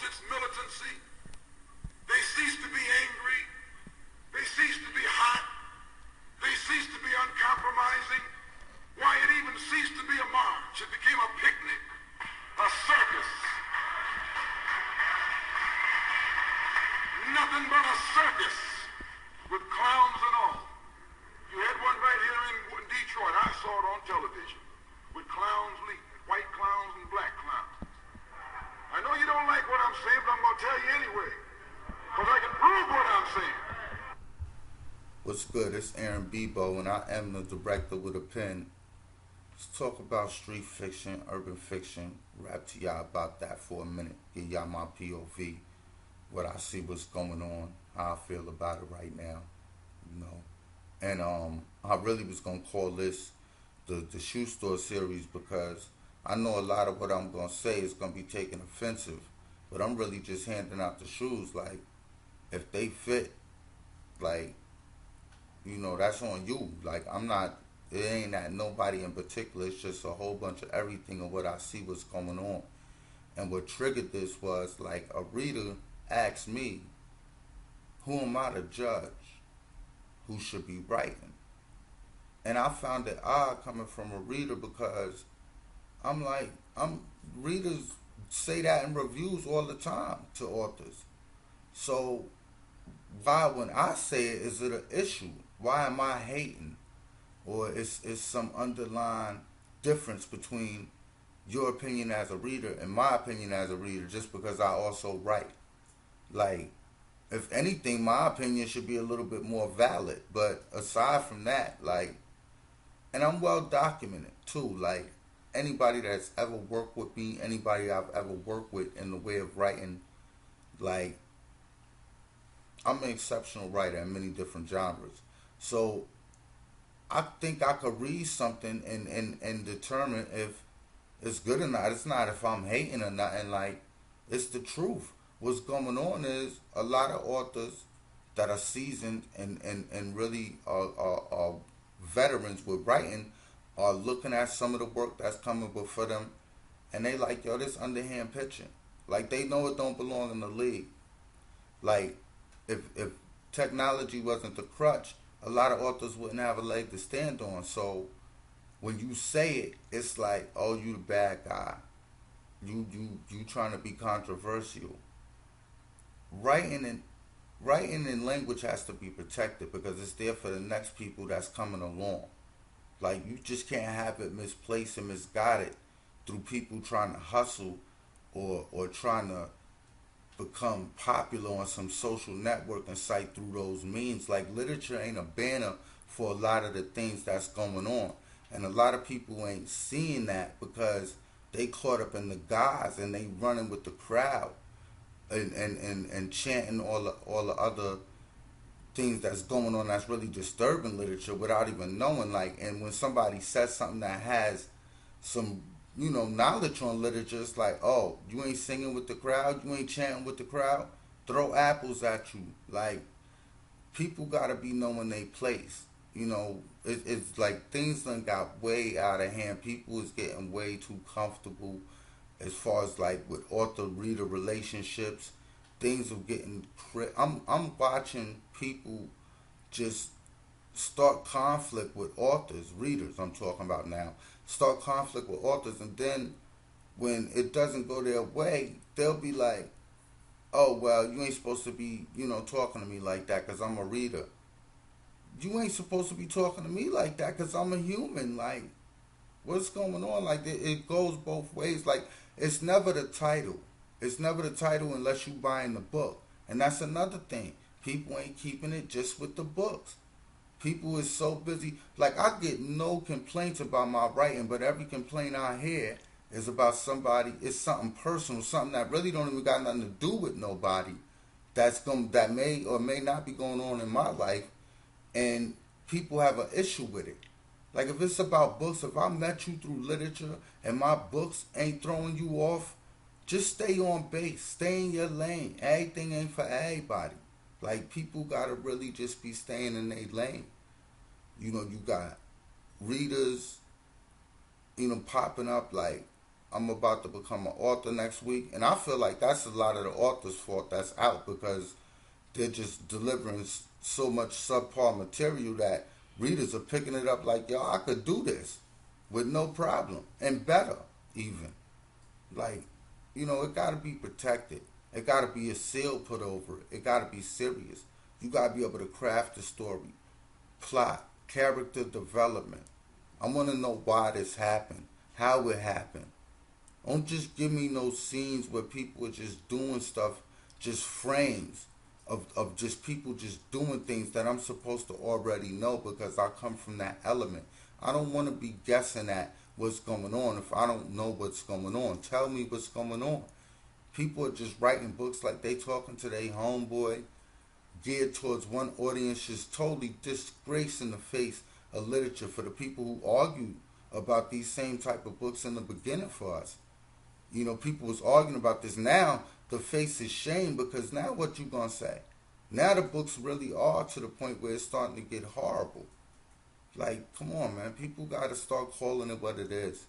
its militancy. They cease to be angry. They cease to be hot. They cease to be uncompromising. Why, it even ceased to be a march. It became a picnic, a circus. Nothing but a circus with clowns and all. You had one right here in Detroit. I saw it on television with clowns leading, white clowns and black clowns. I know you don't like what I'm saying, but I'm going to tell you anyway, because I can prove what I'm saying. What's good? It's Bebo, and I am the director with a pen. Let's talk about street fiction, urban fiction. Rap to y'all about that for a minute. Give y'all my P.O.V. What I see, what's going on, how I feel about it right now, you know. And I really was gonna call this the shoe store series because I know a lot of what I'm gonna say is gonna be taken offensive, but I'm really just handing out the shoes. Like, if they fit, like, you know, that's on you. Like, I'm not, it ain't at nobody in particular. It's just a whole bunch of everything of what I see what's going on. And what triggered this was, like, a reader asked me, who am I to judge who should be writing? And I found it odd coming from a reader because I'm like, readers say that in reviews all the time to authors. So why, when I say it, is it an issue? Why am I hating? Or is some underlying difference between your opinion as a reader and my opinion as a reader just because I also write? Like, if anything, my opinion should be a little bit more valid. But aside from that, like, and I'm well documented too. Like, anybody that's ever worked with me, anybody I've ever worked with in the way of writing, like, I'm an exceptional writer in many different genres. So I think I could read something and determine if it's good or not. It's not if I'm hating or not. And, like, it's the truth. What's going on is a lot of authors that are seasoned and really are veterans with writing are looking at some of the work that's coming before them, and they like, yo, this underhand pitching. Like, they know it don't belong in the league. Like, if technology wasn't the crutch, a lot of authors wouldn't have a leg to stand on. So when you say it, it's like, oh, you the bad guy. You trying to be controversial. Writing in language has to be protected because it's there for the next people that's coming along. Like, you just can't have it misplaced and misguided through people trying to hustle or trying to become popular on some social networking site through those means. Like, literature ain't a banner for a lot of the things that's going on. And a lot of people ain't seeing that because they caught up in the guise and they running with the crowd. And chanting all the other things that's going on that's really disturbing literature without even knowing. Like, and when somebody says something that has some, you know, knowledge on literature, it's like, oh, you ain't singing with the crowd, you ain't chanting with the crowd, throw apples at you. Like, people gotta be knowing their place. You know, it's like things done got way out of hand. People is getting way too comfortable as far as, like, with author-reader relationships. Things are getting I'm watching people just start conflict with authors, readers I'm talking about now, start conflict with authors, and then when it doesn't go their way, they'll be like, oh, well, you ain't supposed to be, you know, talking to me like that because I'm a reader. You ain't supposed to be talking to me like that because I'm a human. Like, what's going on? Like, it goes both ways. Like, it's never the title. It's never the title unless you buying the book. And that's another thing. People ain't keeping it just with the books. People is so busy. Like, I get no complaints about my writing, but every complaint I hear is about somebody. It's something personal, something that really don't even got nothing to do with nobody. That may or may not be going on in my life, and people have an issue with it. Like, if it's about books, if I met you through literature and my books ain't throwing you off, just stay on base. Stay in your lane. Everything ain't for everybody. Like, people gotta really just be staying in their lane. You know, you got readers, you know, popping up like I'm about to become an author next week, and I feel like that's a lot of the authors' fault that's out because they're just delivering so much subpar material that readers are picking it up like, yo, I could do this with no problem and better even. Like, it got to be protected. It got to be a seal put over it. It got to be serious. You got to be able to craft the story, plot, character development. I want to know why this happened, how it happened. Don't just give me no scenes where people are just doing stuff, just frames of just people just doing things that I'm supposed to already know because I come from that element. I don't want to be guessing at what's going on if I don't know what's going on. Tell me what's going on. People are just writing books like they talking to their homeboy, geared towards one audience, just totally disgracing the face of literature for the people who argue about these same type of books in the beginning for us. People was arguing about this. Now the face is shame because now what you gonna say? Now the books really are to the point where it's starting to get horrible. Like, come on, man. People gotta start calling it what it is.